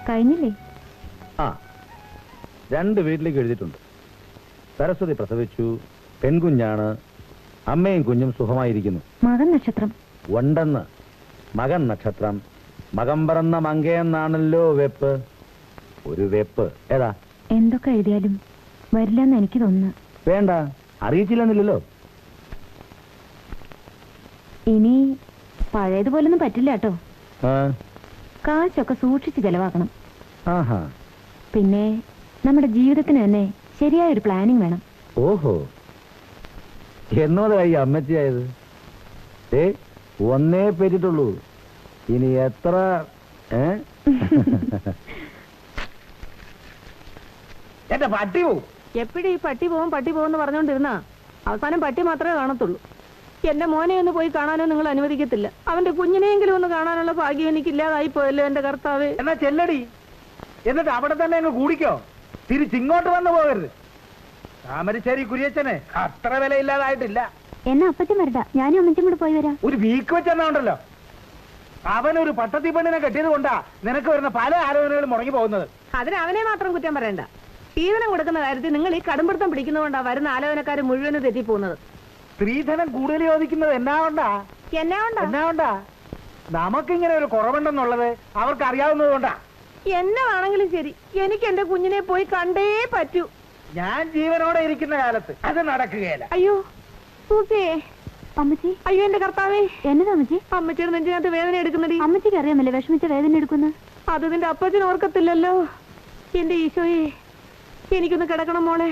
കഴിഞ്ഞില്ലേ? ആ, 2 വീട്ടിലേക്ക് എഴുതിയിട്ടുണ്ട്. സരസ്വതി പ്രസവിച്ചു, പെൺകുഞ്ഞാണ്, അമ്മയും കുഞ്ഞും സുഖമായിരിക്കുന്നു. മകൻ നക്ഷത്രം ഉണ്ടെന്ന്. മകൻ നക്ഷത്രം, മകം പറന്ന മങ്കയെന്നാണല്ലോ വെപ്പ്. ഒരു വെപ്പ് ഏതാ? എന്തൊക്കെ എഴുതിയാലും വരില്ലെന്ന് എനിക്ക് തോന്നുന്നു. വേണ്ട, അറിയിച്ചില്ലെന്നില്ലല്ലോ. ഇനി പഴയതുപോലൊന്നും പറ്റില്ല കേട്ടോ. ആ, കാശൊക്കെ സൂക്ഷിച്ച് ചെലവാക്കണം. ആഹാ. പിന്നെ നമ്മുടെ ജീവിതത്തിന് തന്നെ ശരിയായൊരു പ്ലാനിങ് വേണം. ഓഹോ, എന്നോടായി അമ്മച്ചിയായത്? ഒന്നേ പറ്റിട്ടുള്ളൂ, ഇനി എത്ര? എന്റെ പട്ടി പോവും. എപ്പോഴും ഈ പട്ടി പോകുമെന്ന് പറഞ്ഞോണ്ടിരുന്നാ അവസാനം പട്ടി മാത്രമേ കാണത്തുള്ളൂ. എന്റെ മോനെ ഒന്ന് പോയി കാണാനോ നിങ്ങൾ അനുവദിക്കത്തില്ല. അവന്റെ കുഞ്ഞിനെയെങ്കിലും ഒന്ന് കാണാനുള്ള ഭാഗ്യം എനിക്കില്ലാതായി പോയല്ലോ എന്റെ കർത്താവേ. എന്നാ ചെല്ലടി, എന്നിട്ട് അവിടെ തന്നെ അങ്ങ് കൂടിക്കോ. തിരിച്ചിങ്ങോട്ട് വന്നു പോകരുത്. താമരശ്ശേരി കുര്യച്ചനെ അത്ര വിലയില്ലാതായിട്ടില്ല. എന്നാ അപ്പച്ചൻ വരണ്ട, ഞാനും അമ്മച്ചും കൂടെ പോയി വരാം. ഒരു വീക്ക് വെച്ചെന്നാ ഉണ്ടല്ലോ. അവനൊരു പട്ടത്തി പെണ്ണിനെ കെട്ടിയത് കൊണ്ടാ നിനക്ക് വരുന്ന പല ആലോചനകളും മുടങ്ങി പോകുന്നത്. അതിന് അവനെ മാത്രം കുറ്റം പറയണ്ട. സ്ത്രീധനം കൊടുക്കുന്ന കാര്യത്തിൽ നിങ്ങൾ ഈ കടുംപിടുത്തം പിടിക്കുന്നതുകൊണ്ടാ വരുന്ന ആലോചനക്കാർ മുഴുവനും തെറ്റിപ്പോകുന്നത്. സ്ത്രീധനം കൂടുതൽ ചോദിക്കുന്നത് എന്നാ കൊണ്ടാ? നമുക്കിങ്ങനെ ഒരു കുറവുണ്ടെന്നുള്ളത് അവർക്ക് അറിയാവുന്നത് കൊണ്ടാ. എന്നതാണെങ്കിലും ശരി, എനിക്ക് എന്റെ കുഞ്ഞിനെ പോയി കണ്ടേ പറ്റൂ. ഞാൻ ജീവനോടെ ഇരിക്കുന്ന കാലത്ത് അത് നടക്കുകയില്ല. അയ്യോ സൂസിയേ, അമ്മച്ചി. അയ്യോ എന്റെ കർത്താവേ. എന്നതാ അമ്മച്ചി? അമ്മച്ചിയുടെ നെഞ്ചിനകത്ത് വേദന എടുക്കുന്നടി. അമ്മച്ചിക്ക് അറിയാമല്ലേ വിഷമിച്ച വേദന എടുക്കുന്ന? അത് നിന്റെ അപ്പച്ചൻ ഓർക്കത്തില്ലല്ലോ. എന്റെ ഈശോയെ, എനിക്കൊന്ന് കിടക്കണം മോളെ.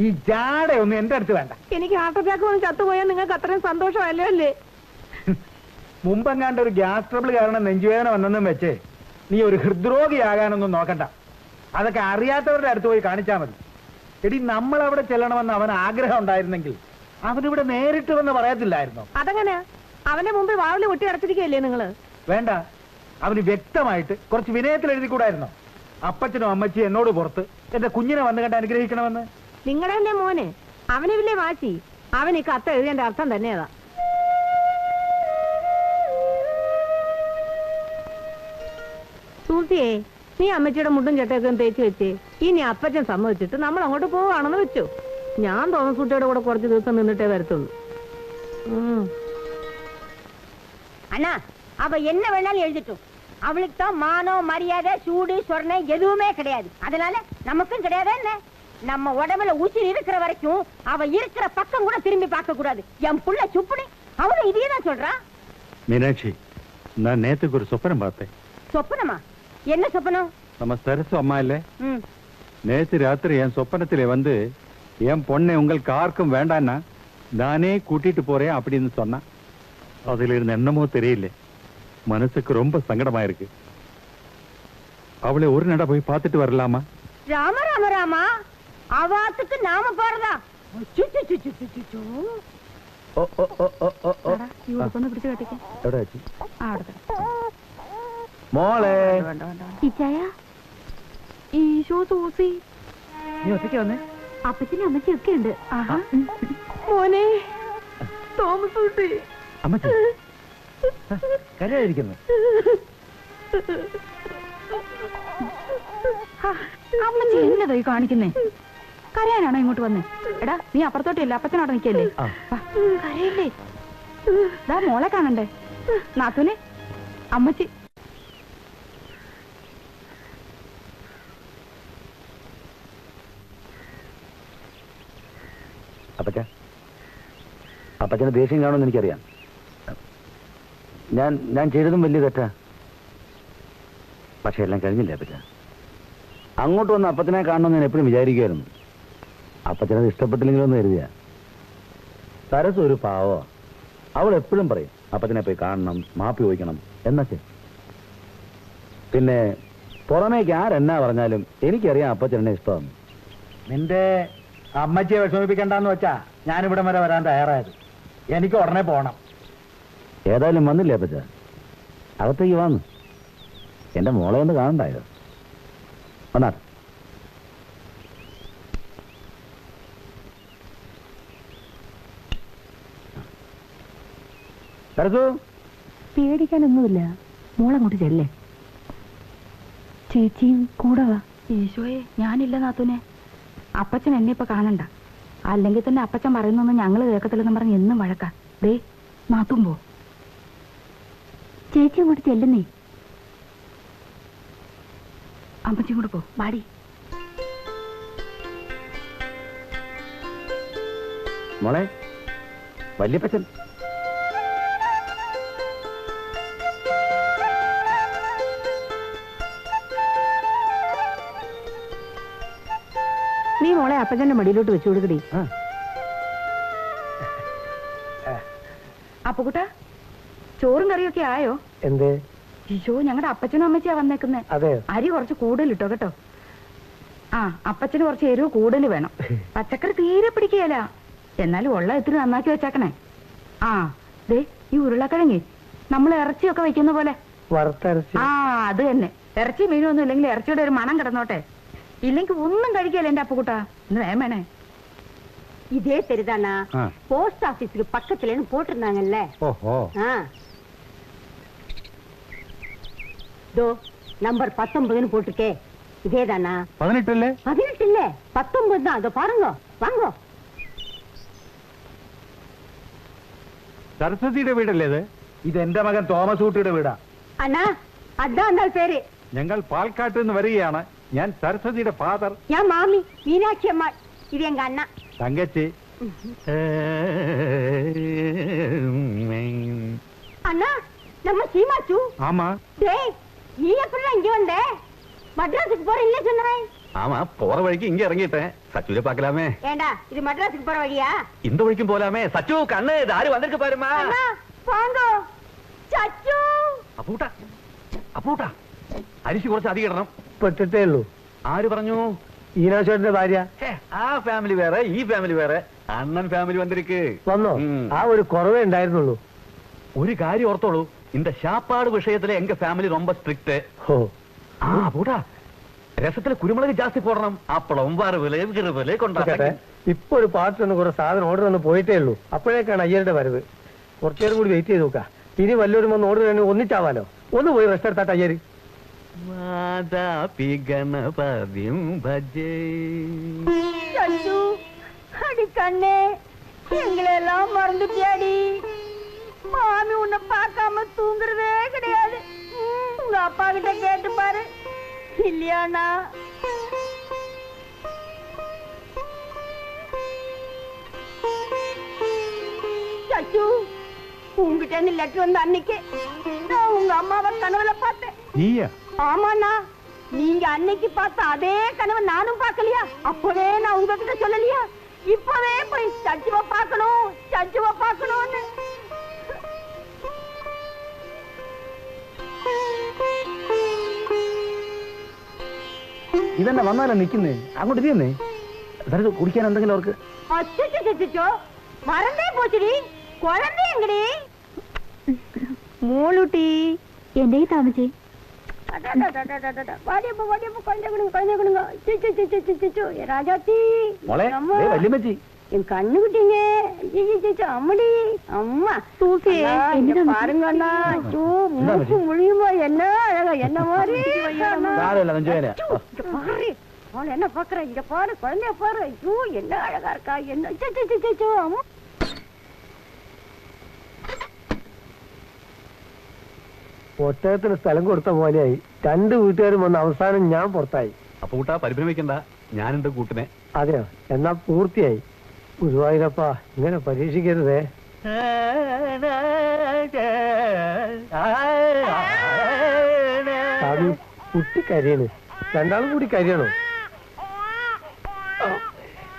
ഈ ജാടയൊന്നും എന്റെ അടുത്ത് വേണ്ട. എനിക്ക് ഹാർട്ട് അറ്റാക്ക് വന്ന് ചത്തുപോയാൽ നിങ്ങൾക്ക് അത്രയും സന്തോഷമല്ലോ അല്ലേ? മുമ്പെങ്ങാണ്ട് ഒരു ഗ്യാസ് ട്രബിൾ കാരണം നെഞ്ചുവേദന വന്നെന്നും വെച്ച് നീ ഒരു ഹൃദ്രോഗിയാകാനൊന്നും നോക്കണ്ട. അതൊക്കെ അറിയാത്തവരുടെ അടുത്ത് പോയി കാണിച്ചാൽ മതി. എടി, നമ്മൾ അവിടെ ചെല്ലണമെന്ന് അവൻ ആഗ്രഹം ഉണ്ടായിരുന്നെങ്കിൽ അവനിവിടെ നേരിട്ട് വന്ന് പറയത്തില്ലായിരുന്നോ? അതെങ്ങനെയാ? അവന്റെ മുമ്പിൽ വാവില് ഒട്ടി അടച്ചിരിക്കുകയല്ലേ നിങ്ങള്? വേണ്ട, അവന് വ്യക്തമായിട്ട് കുറച്ച് വിനയത്തിൽ എഴുതി കൂടായിരുന്നോ? അപ്പച്ചനും അമ്മച്ചിയും എന്നോട് പുറത്ത് എന്റെ കുഞ്ഞിനെ വന്ന് കണ്ട് അനുഗ്രഹിക്കണമെന്ന്. നിങ്ങളുടെ മോനെ അവന് വലിയ വാശി. അവൻ ഈ കത്ത് എഴുതിയതിന്റെ അർത്ഥം തന്നെയതാ. സൂസിയെ, നീ അമ്മച്ചിയുടെ മുണ്ടും ചട്ടയൊക്കെ തേച്ച് വെച്ചേ. ഇനി അപ്പച്ചൻ സമ്മതിച്ചിട്ട് നമ്മൾ അങ്ങോട്ട് പോവാണെന്ന് വെച്ചു. ഞാൻ തോമസ് കുട്ടിയുടെ കൂടെ കുറച്ച് ദിവസം നിന്നിട്ടേ വരത്തുള്ളൂ. அண்ணா, அவ என்ன வேணாலும் எழுதிட்டோம். அவளுக்கு தான் மானம், மரியாதை, சூடு, சொர்ணம் எதுவுமே கிடையாது. அதனால நமக்கும் கிடையாது. என்ன, நம்ம உடம்புல உயிர் இருக்கிற வரைக்கும் அவ இருக்கிற பக்கம் கூட திரும்பி பார்க்க கூடாது. என் புள்ள சுப்புனி அவளும் இதையே தான் சொல்றா. மீனாட்சி, நான் நேத்துக்கு ஒரு சொப்பனம் பார்த்தேன். சொப்பனமா? என்ன சொப்பனம்? நம்ம சரசு அம்மா இல்ல, நேத்து ராத்திரி என் சொப்பனத்திலே வந்து என் பொண்ணை உங்களுக்கு யாருக்கும் வேண்டான்னா நானே கூட்டிட்டு போறேன் அப்படின்னு சொன்னா. அதுல இருந்த என்னமோ தெரியல, மனசுக்கு ரொம்ப சங்கடமா இருக்கு. அவளை ஒரு நட போய் பார்த்துட்டு வரலாமா? ராம ராம ராமா, அவாத்துக்கு நாம போறதா? മോളെ, ഈശോ സൂസി, നീ ഒറ്റയ്ക്ക് വന്നേ? അപ്പച്ചനും അമ്മച്ചിയൊക്കെ ഉണ്ട്. മോനെ തോമസ് കുട്ടി. അമ്മച്ചി കരയായിരിക്കുന്നു. അമ്മച്ചി എന്നതായി കാണിക്കുന്നേ? കരയാനാണോ ഇങ്ങോട്ട് വന്നേ? എടാ, നീ അപ്പുറത്തോട്ടില്ല, അപ്പച്ചനോട് നിൽക്കല്ലേ? കരയല്ലേ? ദാ മോളെ കാണണ്ടേ? നാത്തൂനെ, അമ്മച്ചി. അപ്പച്ചന് ദേഷ്യം കാണുമെന്ന് എനിക്കറിയാം. ഞാൻ ചെയ്തതും വലിയ തെറ്റാ. പക്ഷെ എല്ലാം കഴിഞ്ഞില്ലേ അപ്പച്ച? അങ്ങോട്ട് വന്ന് അപ്പച്ചനെ കാണണമെന്ന് ഞാൻ എപ്പോഴും വിചാരിക്കുമായിരുന്നു. അപ്പച്ചനത് ഇഷ്ടപ്പെട്ടില്ലെങ്കിലും ഒന്ന് കരുതിയ. സരസ് ഒരു പാവോ. അവൾ എപ്പോഴും പറയും അപ്പച്ചനെ പോയി കാണണം, മാപ്പി ചോദിക്കണം എന്നൊക്കെ. പിന്നെ പുറമേക്ക് ആരെന്നാ പറഞ്ഞാലും എനിക്കറിയാം അപ്പച്ചനെ ഇഷ്ടമാണ്. നിന്റെ അമ്മച്ചിയെ വിഷമിപ്പിക്കണ്ടെന്ന് വെച്ചാ ഞാനിവിടെ വരെ വരാൻ തയ്യാറായത്. എനിക്ക് ഉടനെ പോണം. ഏതായാലും വന്നില്ലേ അപ്പച്ച? അകത്തേക്ക് വന്നു. എന്റെ മോളെ ഒന്ന് കാണണ്ടായോ? വന്നാ പേടിക്കാനൊന്നുമില്ല. മോളങ്ങോട്ട് ചെല്ലേ. ചേച്ചിയും കൂടെ വാ. ഈശോയെ, ഞാനില്ല നാത്തൂനെ. അപ്പച്ചൻ എന്നെ ഇപ്പൊ കാണണ്ട. അല്ലെങ്കിൽ തന്നെ അപ്പച്ചൻ പറയുന്നൊന്നും ഞങ്ങള് കേൾക്കത്തില്ലെന്ന് പറഞ്ഞ് എന്നും വഴക്കാ. ദേ നാത്തും പോ. ചേച്ചി അങ്ങോട്ട് ചെല്ലുന്നേ. അമ്മച്ചും കൂടെ പോ. വാടി. മോളെ, വല്യപ്പച്ചൻ. നീ മോളെ അപ്പച്ചന്റെ മടിയിലോട്ട് വെച്ചു കൊടുക്കടി. അപ്പുകുട്ടാ, ചോറും കറിയൊക്കെ ആയോ? എന്തേ? ഈശോ, ഞങ്ങളുടെ അപ്പച്ചനും അമ്മച്ചിയാ വന്നേക്കുന്നേ. അതെ. അരി കുറച്ച് കൂടുതൽ ഇട്ടോ കേട്ടോ. ആ, അപ്പച്ചന് കുറച്ച് എരിവ് കൂടുതൽ വേണം. പച്ചക്കറി തീരെ പിടിക്കുകയല്ല. എന്നാലും ഉള്ള ഇത്തിരി നന്നാക്കി വെച്ചേക്കണേ. ആ, ദേ ഈ ഉരുളക്കിഴങ്ങി നമ്മൾ ഇറച്ചിയൊക്കെ വെക്കുന്ന പോലെ. വറുത്തരച്ച്. ആ, അത് തന്നെ. ഇറച്ചി മീനും ഒന്നും ഇല്ലെങ്കിൽ ഇറച്ചിയുടെ ഒരു മണം കിടന്നോട്ടെ. ഇല്ലെങ്കിൽ ഒന്നും കഴിക്കല്ലേ എന്റെ അപ്പുകുട്ടാ. ഇന്ന് വേമേണേ. இதே தெரிதானா? போஸ்ட் ஆபீஸ்க்கு பக்கத்துலன்னு போட்டிருந்தாங்கல்ல. ஓஹோ. தோ நம்பர் 19ன்னு போட்டுக்கே. இதேதானா? 18 இல்ல? 18 இல்ல, 19 தான். அதோ பாருங்க, வாங்க. സരസ്വതിയുടെ വീടല്ലേ ഇത്? ഇത് എന്റെ മകൻ തോമസ് ഊട്ടിയുടെ വീടാ. അണ്ണാ, അതാ എന്താ പേര്? ഞങ്ങൾ പാൽക്കാട്ട് നിന്ന് വരികയാണ്. ഞാൻ സരസ്വതിയുടെ ഫാദർ. ഞാൻ മാമി മീനാക്ഷി അമ്മ. ഇത് എങ്ക അണ്ണ തങ്കച്ചി. அண்ணா, நம்ம சீமாச்சு. ஆமா. டேய், நீ எப்படிடா இங்க வந்த? மദ്രാസുக்கு போறீங்களே சொன்னாய். ஆமா, போற வழிக்கு இங்க இறங்கிட்டேன். சச்சுவை பார்க்கலாமே. ஏண்டா, இது மദ്രാസുக்கு போற வழியா? இந்த வழிக்கும் போலாமே. சச்சு, கண்ணு தாரி வந்திருக்கு பாருமா. அண்ணா, வாங்க. சச்சு. അപ്പൂട്ടാ, അപ്പൂട്ടാ, അരിശി കുറച്ച് അധികം ഇടണം. പെട്ടിട്ടേ ഉള്ളൂ. ആര് പറഞ്ഞു? ഈനാശേട്ടന്റെ ഭാര്യ. ആ ഫാമിലി വേറെ, ഈ ഫാമിലി വേറെ. അണ്ണൻ ഫാമിലി വന്നിരിക്ക്. വന്നോ? ആ ഒരു കുറവേ ഉണ്ടായിരുന്നുള്ളൂ. ഒരു കാര്യം ഓർത്തോളൂ, இந்த சாப்பாடு விஷயத்துல எங்க ஃபேமிலி ரொம்ப ஸ்ட்ரிக்ட். போடா, രസത്തില് കുരുമുളക് ജാസ്തി പോടണം. അപ്പളം വറവില് കിറുവില് കൊണ്ടാട്ടെ. ഇപ്പൊ ഒരു പാർട്ടി ഒന്ന് കുറെ സാധനം ഓർഡർ ഒന്ന് പോയിട്ടേ ഉള്ളൂ. അപ്പോഴേക്കാണ് അയ്യരുടെ വരവ്. കുറച്ചേരം കൂടി വെയിറ്റ് ചെയ്ത് നോക്കാം. ഇനി വല്ലവരും വന്ന് ഓർഡർ തന്നെ ഒന്നിച്ചാവാലോ. ഒന്ന് പോയി റെസ്റ്റ് എടുത്താട്ടെ അയ്യര്. ഗണപതിം ഭജേ. சச்சு, அடி கண்ணே, எங்களெல்லாம் மறந்துட்டியாடி. மாமி உன்னை பார்க்காம தூங்குறதே கிடையாது. உங்க அப்பா கிட்ட கேட்டு பாரு. இல்லையாண்ணா? சச்சு, உங்ககிட்ட இருந்து லெட்டர் வந்த அன்னைக்கு நான் உங்க அம்மாவை கனவுல பார்த்தேன். നീയാ? ஆமாண்ணா, நீங்க அன்னைக்கு பார்த்த அதே கனவை நானும் பார்க்கலையா? அப்பவே நான் உங்ககிட்ட சொல்லலையா? இப்பவே போய் சச்சுவ பார்க்கணும், சச்சுவ பார்க்கணும்னு. ഇതന്നെ വന്നാലോ നിക്കുന്നേ? അങ്ങോട്ട് തിരിയുന്നേ. കുടിക്കാൻ എന്തെങ്കിലും അവർക്ക്? அச்சோ, மறந்தே போச்சுடி. குழந்தை எங்கடி? മോളൂട്ടി, എന്റെ താമസേ. என் கண்ணு குட்டிங்க. அம்மடி அம்மா பாருங்க அண்ணா. மூக்கு முழியுமா? என்ன அழகா, என்ன மாதிரி என்ன பாக்குற? இங்க பாரு, குழந்தைய பாரு. ஐயோ, என்ன அழகா இருக்கா. என்ன அம்மா. ഒട്ടകത്തിന് സ്ഥലം കൊടുത്ത പോലെയായി. രണ്ട് വീട്ടുകാരും വന്ന അവസാനം ഞാൻ പുറത്തായി. അപ്പൂട്ടാ, പരിഭ്രമിക്കണ്ട, ഞാനുണ്ട് കൂട്ടിനെ. അതെയോ? എന്നാ പൂർത്തിയായി. ഗുരുവായൂരപ്പാ, ഇങ്ങനെ പരീക്ഷിക്കരുതേ. കുട്ടി കരിയണ്. രണ്ടാളും കൂടി കരിയണോ?